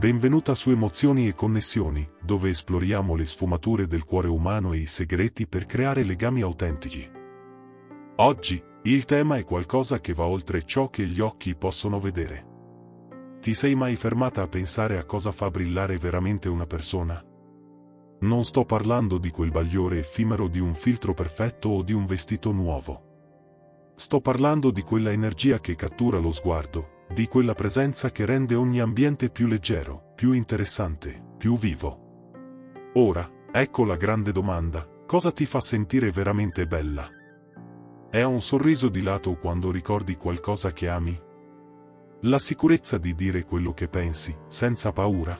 Benvenuta su Emozioni e Connessioni, dove esploriamo le sfumature del cuore umano e i segreti per creare legami autentici. Oggi, il tema è qualcosa che va oltre ciò che gli occhi possono vedere. Ti sei mai fermata a pensare a cosa fa brillare veramente una persona? Non sto parlando di quel bagliore effimero di un filtro perfetto o di un vestito nuovo. Sto parlando di quella energia che cattura lo sguardo, di quella presenza che rende ogni ambiente più leggero, più interessante, più vivo. Ora, ecco la grande domanda: cosa ti fa sentire veramente bella? È un sorriso di lato quando ricordi qualcosa che ami? La sicurezza di dire quello che pensi, senza paura?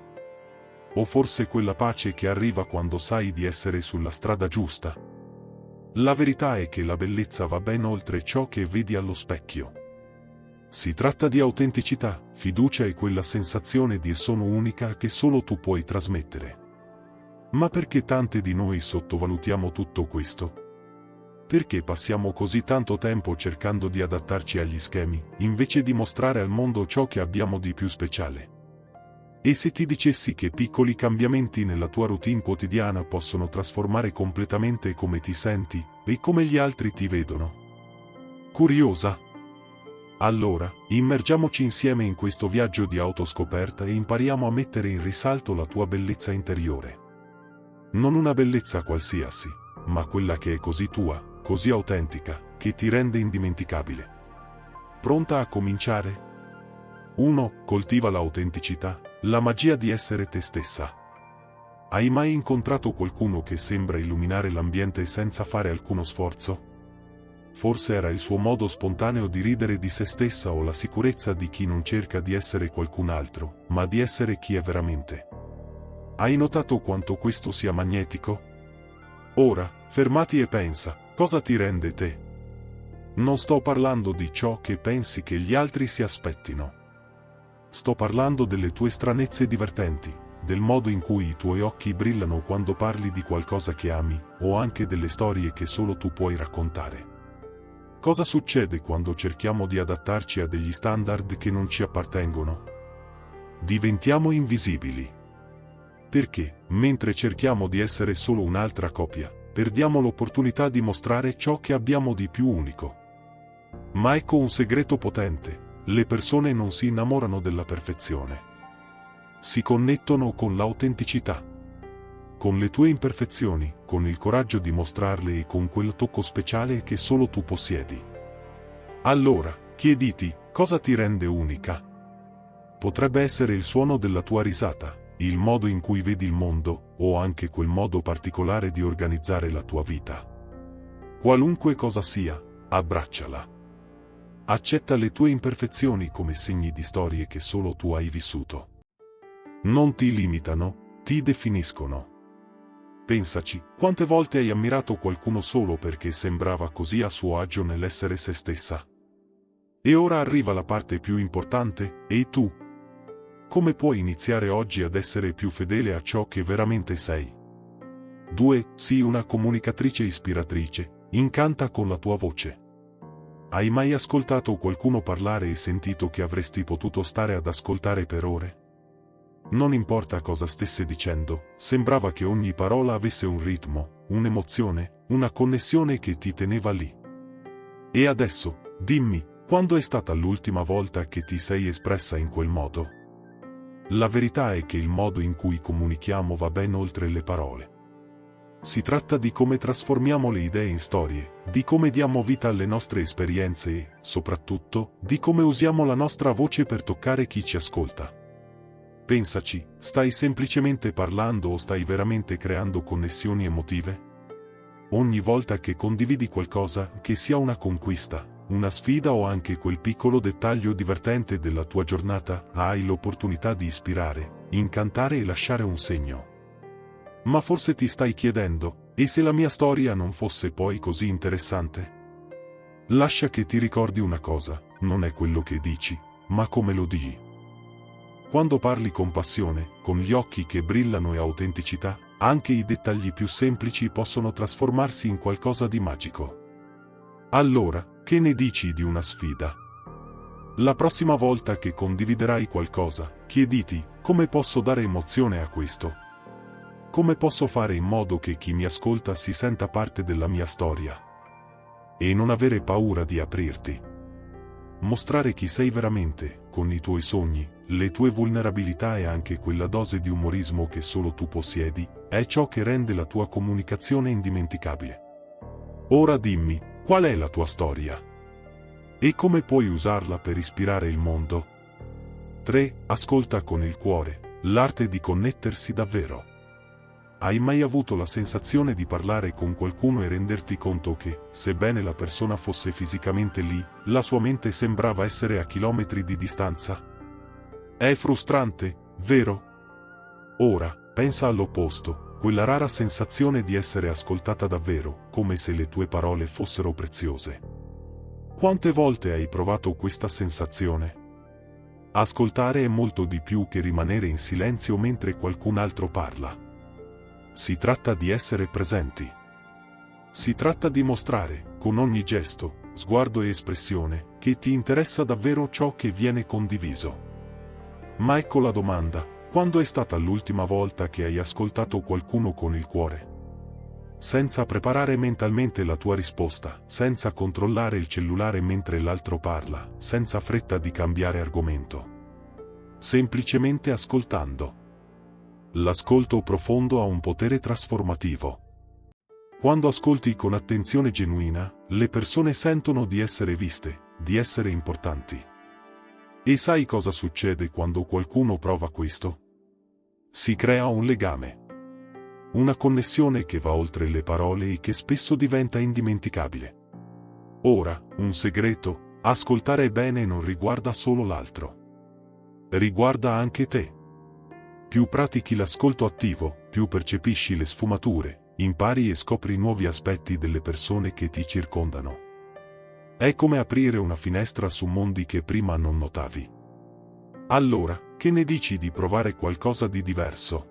O forse quella pace che arriva quando sai di essere sulla strada giusta? La verità è che la bellezza va ben oltre ciò che vedi allo specchio. Si tratta di autenticità, fiducia e quella sensazione di sono unica che solo tu puoi trasmettere. Ma perché tante di noi sottovalutiamo tutto questo? Perché passiamo così tanto tempo cercando di adattarci agli schemi, invece di mostrare al mondo ciò che abbiamo di più speciale? E se ti dicessi che piccoli cambiamenti nella tua routine quotidiana possono trasformare completamente come ti senti, e come gli altri ti vedono? Curiosa? Allora, immergiamoci insieme in questo viaggio di autoscoperta e impariamo a mettere in risalto la tua bellezza interiore. Non una bellezza qualsiasi, ma quella che è così tua, così autentica, che ti rende indimenticabile. Pronta a cominciare? 1. Coltiva l'autenticità, la magia di essere te stessa. Hai mai incontrato qualcuno che sembra illuminare l'ambiente senza fare alcuno sforzo? Forse era il suo modo spontaneo di ridere di se stessa o la sicurezza di chi non cerca di essere qualcun altro, ma di essere chi è veramente. Hai notato quanto questo sia magnetico? Ora, fermati e pensa, cosa ti rende te? Non sto parlando di ciò che pensi che gli altri si aspettino. Sto parlando delle tue stranezze divertenti, del modo in cui i tuoi occhi brillano quando parli di qualcosa che ami, o anche delle storie che solo tu puoi raccontare. Cosa succede quando cerchiamo di adattarci a degli standard che non ci appartengono? Diventiamo invisibili. Perché, mentre cerchiamo di essere solo un'altra copia, perdiamo l'opportunità di mostrare ciò che abbiamo di più unico. Ma ecco un segreto potente: le persone non si innamorano della perfezione. Si connettono con l'autenticità. Con le tue imperfezioni, con il coraggio di mostrarle e con quel tocco speciale che solo tu possiedi. Allora, chiediti, cosa ti rende unica? Potrebbe essere il suono della tua risata, il modo in cui vedi il mondo, o anche quel modo particolare di organizzare la tua vita. Qualunque cosa sia, abbracciala. Accetta le tue imperfezioni come segni di storie che solo tu hai vissuto. Non ti limitano, ti definiscono. Pensaci, quante volte hai ammirato qualcuno solo perché sembrava così a suo agio nell'essere se stessa? E ora arriva la parte più importante: e tu? Come puoi iniziare oggi ad essere più fedele a ciò che veramente sei? 2. Sii una comunicatrice ispiratrice, incanta con la tua voce. Hai mai ascoltato qualcuno parlare e sentito che avresti potuto stare ad ascoltare per ore? Non importa cosa stesse dicendo, sembrava che ogni parola avesse un ritmo, un'emozione, una connessione che ti teneva lì. E adesso, dimmi, quando è stata l'ultima volta che ti sei espressa in quel modo? La verità è che il modo in cui comunichiamo va ben oltre le parole. Si tratta di come trasformiamo le idee in storie, di come diamo vita alle nostre esperienze e, soprattutto, di come usiamo la nostra voce per toccare chi ci ascolta. Pensaci, stai semplicemente parlando o stai veramente creando connessioni emotive? Ogni volta che condividi qualcosa, che sia una conquista, una sfida o anche quel piccolo dettaglio divertente della tua giornata, hai l'opportunità di ispirare, incantare e lasciare un segno. Ma forse ti stai chiedendo: e se la mia storia non fosse poi così interessante? Lascia che ti ricordi una cosa: non è quello che dici, ma come lo dici. Quando parli con passione, con gli occhi che brillano e autenticità, anche i dettagli più semplici possono trasformarsi in qualcosa di magico. Allora, che ne dici di una sfida? La prossima volta che condividerai qualcosa, chiediti: Come posso dare emozione a questo? Come posso fare in modo che chi mi ascolta si senta parte della mia storia? E non avere paura di aprirti. Mostrare chi sei veramente, con i tuoi sogni, le tue vulnerabilità e anche quella dose di umorismo che solo tu possiedi, è ciò che rende la tua comunicazione indimenticabile. Ora dimmi, qual è la tua storia? E come puoi usarla per ispirare il mondo? 3. Ascolta con il cuore, l'arte di connettersi davvero. Hai mai avuto la sensazione di parlare con qualcuno e renderti conto che, sebbene la persona fosse fisicamente lì, la sua mente sembrava essere a chilometri di distanza? È frustrante, vero? Ora, pensa all'opposto, quella rara sensazione di essere ascoltata davvero, come se le tue parole fossero preziose. Quante volte hai provato questa sensazione? Ascoltare è molto di più che rimanere in silenzio mentre qualcun altro parla. Si tratta di essere presenti. Si tratta di mostrare, con ogni gesto, sguardo e espressione, che ti interessa davvero ciò che viene condiviso. Ma ecco la domanda: quando è stata l'ultima volta che hai ascoltato qualcuno con il cuore? Senza preparare mentalmente la tua risposta, senza controllare il cellulare mentre l'altro parla, senza fretta di cambiare argomento. Semplicemente ascoltando. L'ascolto profondo ha un potere trasformativo. Quando ascolti con attenzione genuina, le persone sentono di essere viste, di essere importanti. E sai cosa succede quando qualcuno prova questo? Si crea un legame. Una connessione che va oltre le parole e che spesso diventa indimenticabile. Ora, un segreto: ascoltare bene non riguarda solo l'altro. Riguarda anche te. Più pratichi l'ascolto attivo, più percepisci le sfumature, impari e scopri nuovi aspetti delle persone che ti circondano. È come aprire una finestra su mondi che prima non notavi. Allora, che ne dici di provare qualcosa di diverso?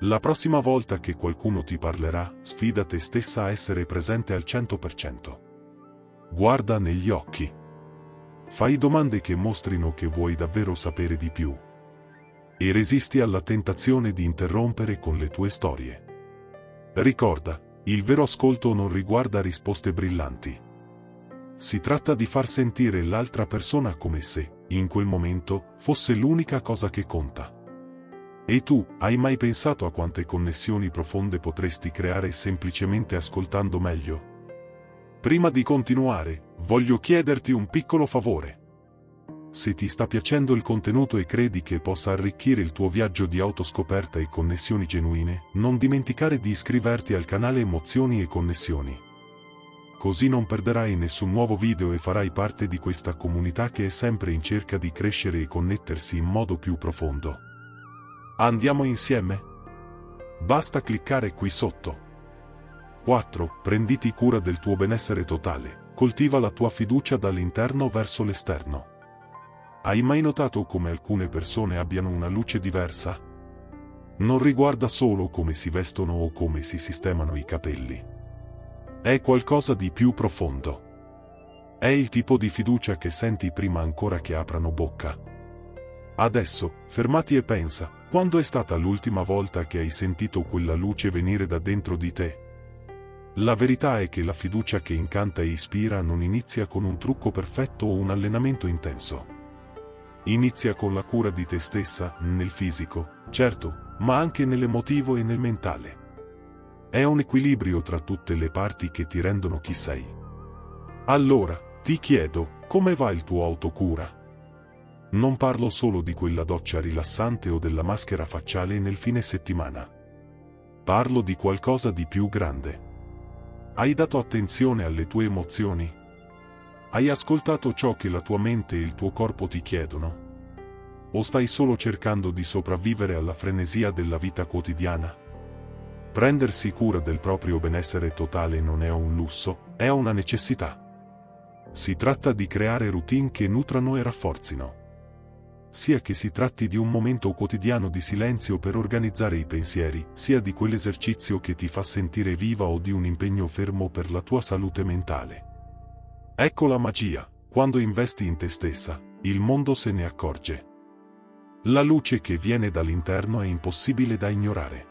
La prossima volta che qualcuno ti parlerà, sfida te stessa a essere presente al 100%. Guarda negli occhi. Fai domande che mostrino che vuoi davvero sapere di più. E resisti alla tentazione di interrompere con le tue storie. Ricorda, il vero ascolto non riguarda risposte brillanti. Si tratta di far sentire l'altra persona come se, in quel momento, fosse l'unica cosa che conta. E tu, hai mai pensato a quante connessioni profonde potresti creare semplicemente ascoltando meglio? Prima di continuare, voglio chiederti un piccolo favore. Se ti sta piacendo il contenuto e credi che possa arricchire il tuo viaggio di autoscoperta e connessioni genuine, non dimenticare di iscriverti al canale Emozioni e Connessioni. Così non perderai nessun nuovo video e farai parte di questa comunità che è sempre in cerca di crescere e connettersi in modo più profondo. Andiamo insieme? Basta cliccare qui sotto. 4. Prenditi cura del tuo benessere totale. Coltiva la tua fiducia dall'interno verso l'esterno. Hai mai notato come alcune persone abbiano una luce diversa? Non riguarda solo come si vestono o come si sistemano i capelli. È qualcosa di più profondo. È il tipo di fiducia che senti prima ancora che aprano bocca. Adesso, fermati e pensa, quando è stata l'ultima volta che hai sentito quella luce venire da dentro di te? La verità è che la fiducia che incanta e ispira non inizia con un trucco perfetto o un allenamento intenso. Inizia con la cura di te stessa, nel fisico, certo, ma anche nell'emotivo e nel mentale. È un equilibrio tra tutte le parti che ti rendono chi sei. Allora, ti chiedo, come va il tuo autocura? Non parlo solo di quella doccia rilassante o della maschera facciale nel fine settimana. Parlo di qualcosa di più grande. Hai dato attenzione alle tue emozioni? Hai ascoltato ciò che la tua mente e il tuo corpo ti chiedono? O stai solo cercando di sopravvivere alla frenesia della vita quotidiana? Prendersi cura del proprio benessere totale non è un lusso, è una necessità. Si tratta di creare routine che nutrano e rafforzino. Sia che si tratti di un momento quotidiano di silenzio per organizzare i pensieri, sia di quell'esercizio che ti fa sentire viva o di un impegno fermo per la tua salute mentale. Ecco la magia: quando investi in te stessa, il mondo se ne accorge. La luce che viene dall'interno è impossibile da ignorare.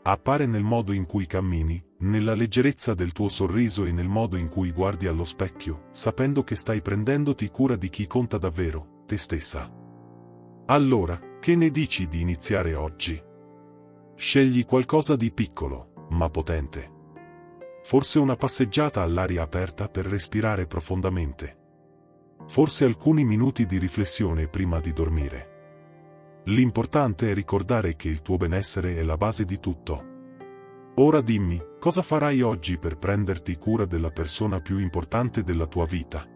Appare nel modo in cui cammini, nella leggerezza del tuo sorriso e nel modo in cui guardi allo specchio, sapendo che stai prendendoti cura di chi conta davvero, te stessa. Allora, che ne dici di iniziare oggi? Scegli qualcosa di piccolo, ma potente. Forse una passeggiata all'aria aperta per respirare profondamente. Forse alcuni minuti di riflessione prima di dormire. L'importante è ricordare che il tuo benessere è la base di tutto. Ora dimmi, cosa farai oggi per prenderti cura della persona più importante della tua vita?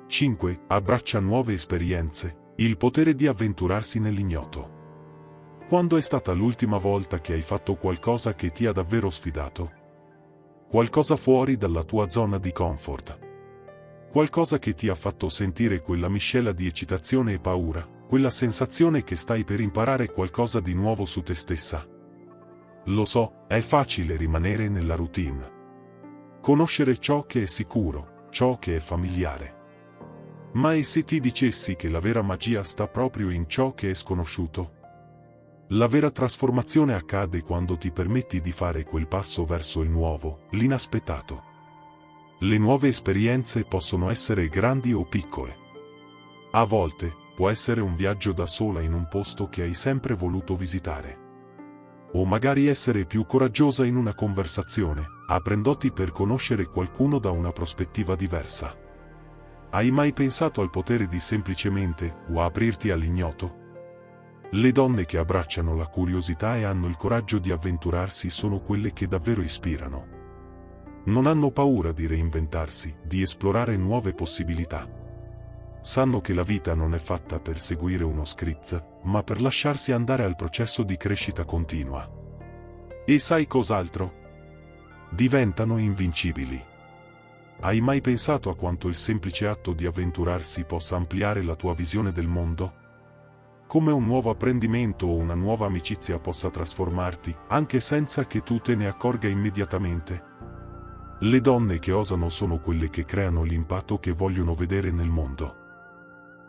5. Abbraccia nuove esperienze, il potere di avventurarsi nell'ignoto. Quando è stata l'ultima volta che hai fatto qualcosa che ti ha davvero sfidato? Qualcosa fuori dalla tua zona di comfort. Qualcosa che ti ha fatto sentire quella miscela di eccitazione e paura, quella sensazione che stai per imparare qualcosa di nuovo su te stessa. Lo so, è facile rimanere nella routine. Conoscere ciò che è sicuro, ciò che è familiare. Ma e se ti dicessi che la vera magia sta proprio in ciò che è sconosciuto? La vera trasformazione accade quando ti permetti di fare quel passo verso il nuovo, l'inaspettato. Le nuove esperienze possono essere grandi o piccole. A volte, può essere un viaggio da sola in un posto che hai sempre voluto visitare. O magari essere più coraggiosa in una conversazione, aprendoti per conoscere qualcuno da una prospettiva diversa. Hai mai pensato al potere di semplicemente, o aprirti all'ignoto? Le donne che abbracciano la curiosità e hanno il coraggio di avventurarsi sono quelle che davvero ispirano. Non hanno paura di reinventarsi, di esplorare nuove possibilità. Sanno che la vita non è fatta per seguire uno script, ma per lasciarsi andare al processo di crescita continua. E sai cos'altro? Diventano invincibili. Hai mai pensato a quanto il semplice atto di avventurarsi possa ampliare la tua visione del mondo? Come un nuovo apprendimento o una nuova amicizia possa trasformarti, anche senza che tu te ne accorga immediatamente? Le donne che osano sono quelle che creano l'impatto che vogliono vedere nel mondo.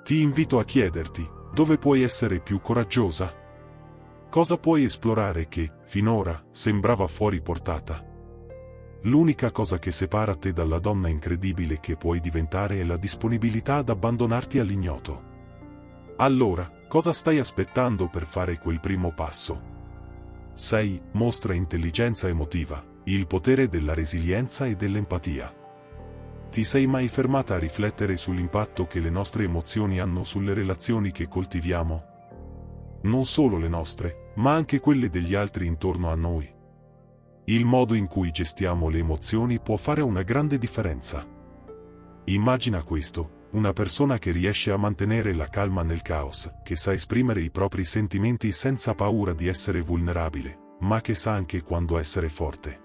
Ti invito a chiederti, dove puoi essere più coraggiosa? Cosa puoi esplorare che, finora, sembrava fuori portata? L'unica cosa che separa te dalla donna incredibile che puoi diventare è la disponibilità ad abbandonarti all'ignoto. Allora, cosa stai aspettando per fare quel primo passo? 6. Mostra intelligenza emotiva, il potere della resilienza e dell'empatia. Ti sei mai fermata a riflettere sull'impatto che le nostre emozioni hanno sulle relazioni che coltiviamo? Non solo le nostre, ma anche quelle degli altri intorno a noi. Il modo in cui gestiamo le emozioni può fare una grande differenza. Immagina questo. Una persona che riesce a mantenere la calma nel caos, che sa esprimere i propri sentimenti senza paura di essere vulnerabile, ma che sa anche quando essere forte.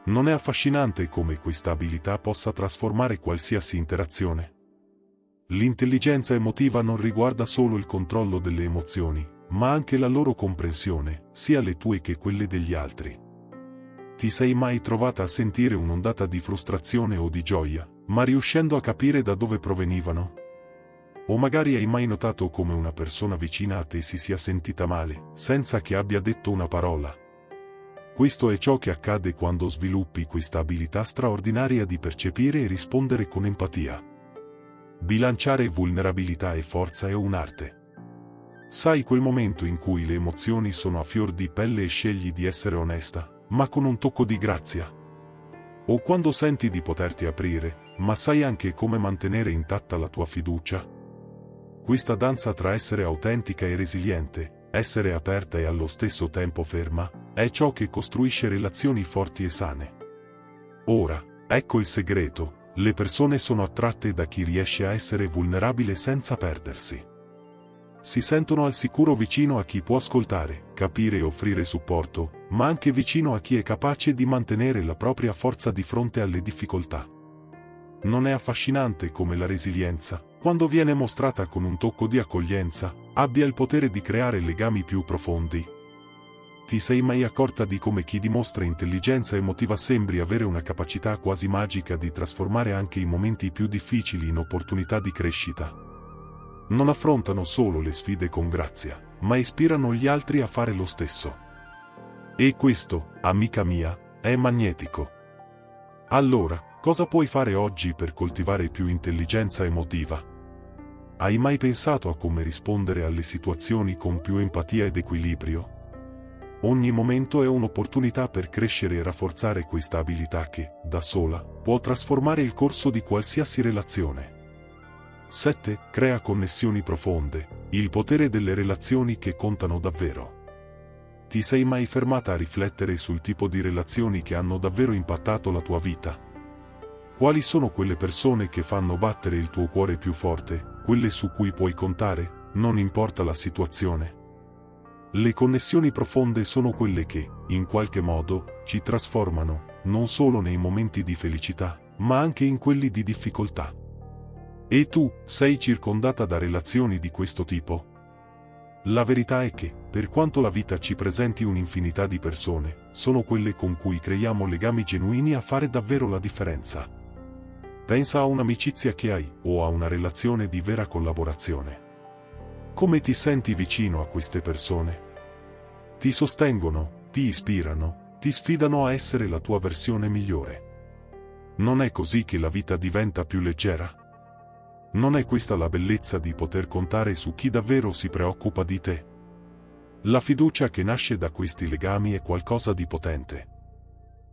Non è affascinante come questa abilità possa trasformare qualsiasi interazione? L'intelligenza emotiva non riguarda solo il controllo delle emozioni, ma anche la loro comprensione, sia le tue che quelle degli altri. Ti sei mai trovata a sentire un'ondata di frustrazione o di gioia, ma riuscendo a capire da dove provenivano? O magari hai mai notato come una persona vicina a te si sia sentita male, senza che abbia detto una parola? Questo è ciò che accade quando sviluppi questa abilità straordinaria di percepire e rispondere con empatia. Bilanciare vulnerabilità e forza è un'arte. Sai quel momento in cui le emozioni sono a fior di pelle e scegli di essere onesta, ma con un tocco di grazia? O quando senti di poterti aprire, ma sai anche come mantenere intatta la tua fiducia? Questa danza tra essere autentica e resiliente, essere aperta e allo stesso tempo ferma, è ciò che costruisce relazioni forti e sane. Ora, ecco il segreto, le persone sono attratte da chi riesce a essere vulnerabile senza perdersi. Si sentono al sicuro vicino a chi può ascoltare, capire e offrire supporto, ma anche vicino a chi è capace di mantenere la propria forza di fronte alle difficoltà. Non è affascinante come la resilienza, quando viene mostrata con un tocco di accoglienza, abbia il potere di creare legami più profondi? Ti sei mai accorta di come chi dimostra intelligenza emotiva sembri avere una capacità quasi magica di trasformare anche i momenti più difficili in opportunità di crescita? Non affrontano solo le sfide con grazia, ma ispirano gli altri a fare lo stesso. E questo, amica mia, è magnetico. Allora, cosa puoi fare oggi per coltivare più intelligenza emotiva? Hai mai pensato a come rispondere alle situazioni con più empatia ed equilibrio? Ogni momento è un'opportunità per crescere e rafforzare questa abilità che, da sola, può trasformare il corso di qualsiasi relazione. 7. Crea connessioni profonde, il potere delle relazioni che contano davvero. Ti sei mai fermata a riflettere sul tipo di relazioni che hanno davvero impattato la tua vita? Quali sono quelle persone che fanno battere il tuo cuore più forte, quelle su cui puoi contare, non importa la situazione? Le connessioni profonde sono quelle che, in qualche modo, ci trasformano, non solo nei momenti di felicità, ma anche in quelli di difficoltà. E tu, sei circondata da relazioni di questo tipo? La verità è che, per quanto la vita ci presenti un'infinità di persone, sono quelle con cui creiamo legami genuini a fare davvero la differenza. Pensa a un'amicizia che hai, o a una relazione di vera collaborazione. Come ti senti vicino a queste persone? Ti sostengono, ti ispirano, ti sfidano a essere la tua versione migliore. Non è così che la vita diventa più leggera? Non è questa la bellezza di poter contare su chi davvero si preoccupa di te? La fiducia che nasce da questi legami è qualcosa di potente.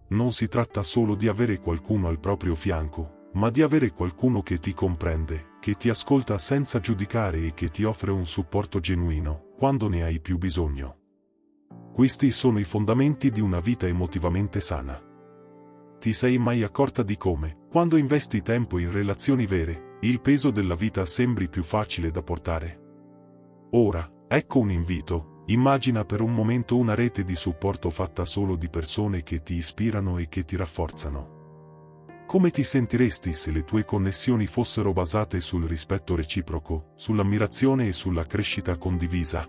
Non si tratta solo di avere qualcuno al proprio fianco, ma di avere qualcuno che ti comprende, che ti ascolta senza giudicare e che ti offre un supporto genuino, quando ne hai più bisogno. Questi sono i fondamenti di una vita emotivamente sana. Ti sei mai accorta di come, quando investi tempo in relazioni vere, il peso della vita sembri più facile da portare? Ora, ecco un invito: immagina per un momento una rete di supporto fatta solo di persone che ti ispirano e che ti rafforzano. Come ti sentiresti se le tue connessioni fossero basate sul rispetto reciproco, sull'ammirazione e sulla crescita condivisa?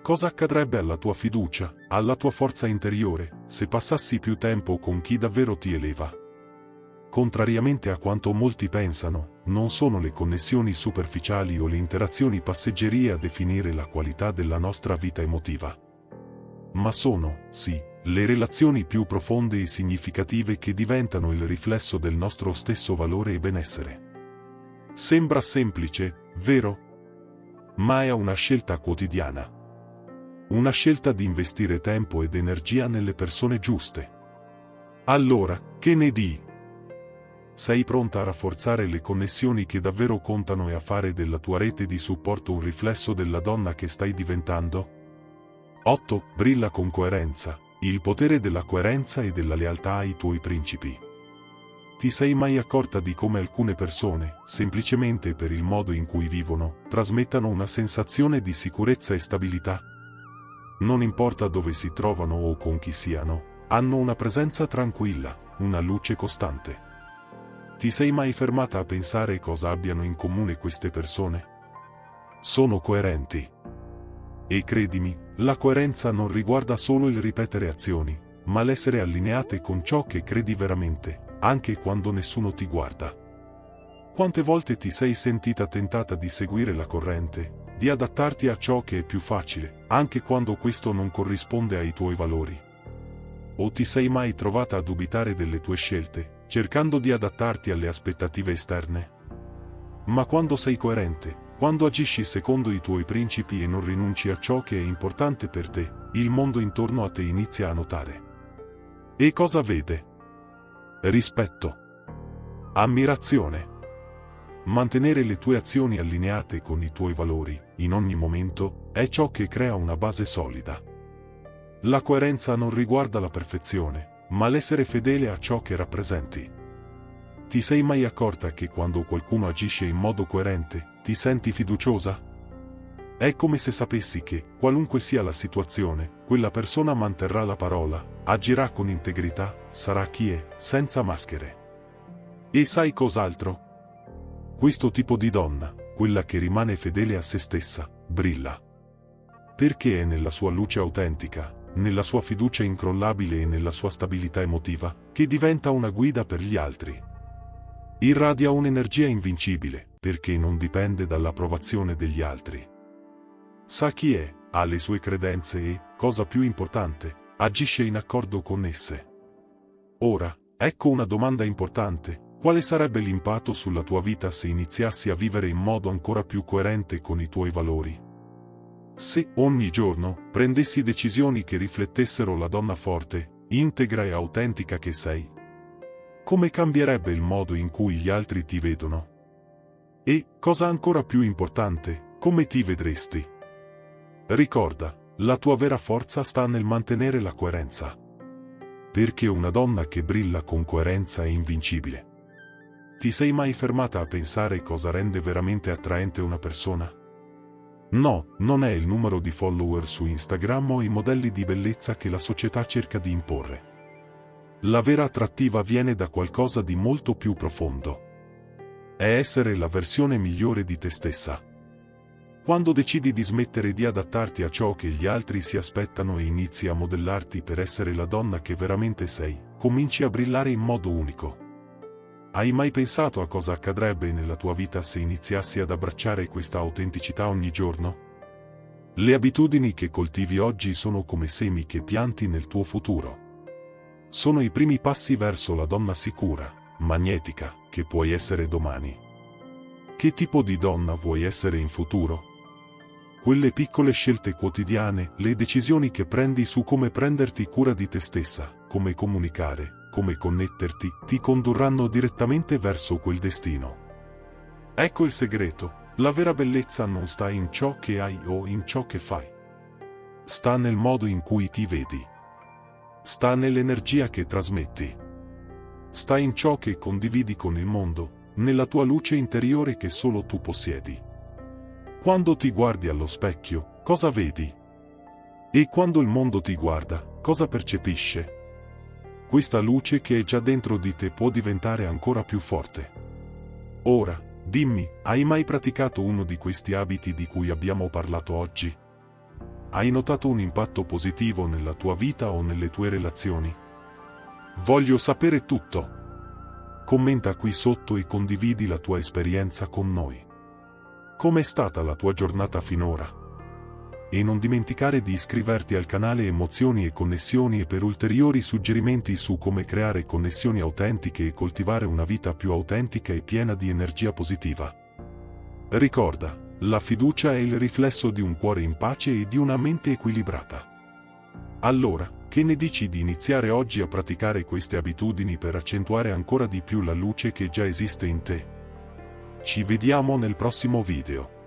Cosa accadrebbe alla tua fiducia, alla tua forza interiore, se passassi più tempo con chi davvero ti eleva? Contrariamente a quanto molti pensano, non sono le connessioni superficiali o le interazioni passeggeri a definire la qualità della nostra vita emotiva. Ma sono, sì, le relazioni più profonde e significative che diventano il riflesso del nostro stesso valore e benessere. Sembra semplice, vero? Ma è una scelta quotidiana. Una scelta di investire tempo ed energia nelle persone giuste. Allora, che ne di? Sei pronta a rafforzare le connessioni che davvero contano e a fare della tua rete di supporto un riflesso della donna che stai diventando? 8. Brilla con coerenza, il potere della coerenza e della lealtà ai tuoi principi. Ti sei mai accorta di come alcune persone, semplicemente per il modo in cui vivono, trasmettano una sensazione di sicurezza e stabilità? Non importa dove si trovano o con chi siano, hanno una presenza tranquilla, una luce costante. Ti sei mai fermata a pensare cosa abbiano in comune queste persone? Sono coerenti. E credimi, la coerenza non riguarda solo il ripetere azioni, ma l'essere allineate con ciò che credi veramente, anche quando nessuno ti guarda. Quante volte ti sei sentita tentata di seguire la corrente, di adattarti a ciò che è più facile, anche quando questo non corrisponde ai tuoi valori? O ti sei mai trovata a dubitare delle tue scelte, cercando di adattarti alle aspettative esterne? Ma quando sei coerente, quando agisci secondo i tuoi principi e non rinunci a ciò che è importante per te, il mondo intorno a te inizia a notare. E cosa vede? Rispetto. Ammirazione. Mantenere le tue azioni allineate con i tuoi valori, in ogni momento, è ciò che crea una base solida. La coerenza non riguarda la perfezione, ma l'essere fedele a ciò che rappresenti. Ti sei mai accorta che quando qualcuno agisce in modo coerente, ti senti fiduciosa? È come se sapessi che, qualunque sia la situazione, quella persona manterrà la parola, agirà con integrità, sarà chi è, senza maschere. E sai cos'altro? Questo tipo di donna, quella che rimane fedele a se stessa, brilla. Perché è nella sua luce autentica, nella sua fiducia incrollabile e nella sua stabilità emotiva, che diventa una guida per gli altri. Irradia un'energia invincibile, perché non dipende dall'approvazione degli altri. Sa chi è, ha le sue credenze e, cosa più importante, agisce in accordo con esse. Ora, ecco una domanda importante: quale sarebbe l'impatto sulla tua vita se iniziassi a vivere in modo ancora più coerente con i tuoi valori? Se, ogni giorno, prendessi decisioni che riflettessero la donna forte, integra e autentica che sei? Come cambierebbe il modo in cui gli altri ti vedono? E, cosa ancora più importante, come ti vedresti? Ricorda, la tua vera forza sta nel mantenere la coerenza. Perché una donna che brilla con coerenza è invincibile. Ti sei mai fermata a pensare cosa rende veramente attraente una persona? No, non è il numero di follower su Instagram o i modelli di bellezza che la società cerca di imporre. La vera attrattiva viene da qualcosa di molto più profondo. È essere la versione migliore di te stessa. Quando decidi di smettere di adattarti a ciò che gli altri si aspettano e inizi a modellarti per essere la donna che veramente sei, cominci a brillare in modo unico. Hai mai pensato a cosa accadrebbe nella tua vita se iniziassi ad abbracciare questa autenticità ogni giorno? Le abitudini che coltivi oggi sono come semi che pianti nel tuo futuro. Sono i primi passi verso la donna sicura, magnetica, che puoi essere domani. Che tipo di donna vuoi essere in futuro? Quelle piccole scelte quotidiane, le decisioni che prendi su come prenderti cura di te stessa, come comunicare, come connetterti, ti condurranno direttamente verso quel destino. Ecco il segreto: la vera bellezza non sta in ciò che hai o in ciò che fai. Sta nel modo in cui ti vedi. Sta nell'energia che trasmetti. Sta in ciò che condividi con il mondo, nella tua luce interiore che solo tu possiedi. Quando ti guardi allo specchio, cosa vedi? E quando il mondo ti guarda, cosa percepisce? Questa luce che è già dentro di te può diventare ancora più forte. Ora, dimmi, hai mai praticato uno di questi abiti di cui abbiamo parlato oggi? Hai notato un impatto positivo nella tua vita o nelle tue relazioni? Voglio sapere tutto. Commenta qui sotto e condividi la tua esperienza con noi. Com'è stata la tua giornata finora? E non dimenticare di iscriverti al canale Emozioni e Connessioni per ulteriori suggerimenti su come creare connessioni autentiche e coltivare una vita più autentica e piena di energia positiva. Ricorda, la fiducia è il riflesso di un cuore in pace e di una mente equilibrata. Allora, che ne dici di iniziare oggi a praticare queste abitudini per accentuare ancora di più la luce che già esiste in te? Ci vediamo nel prossimo video.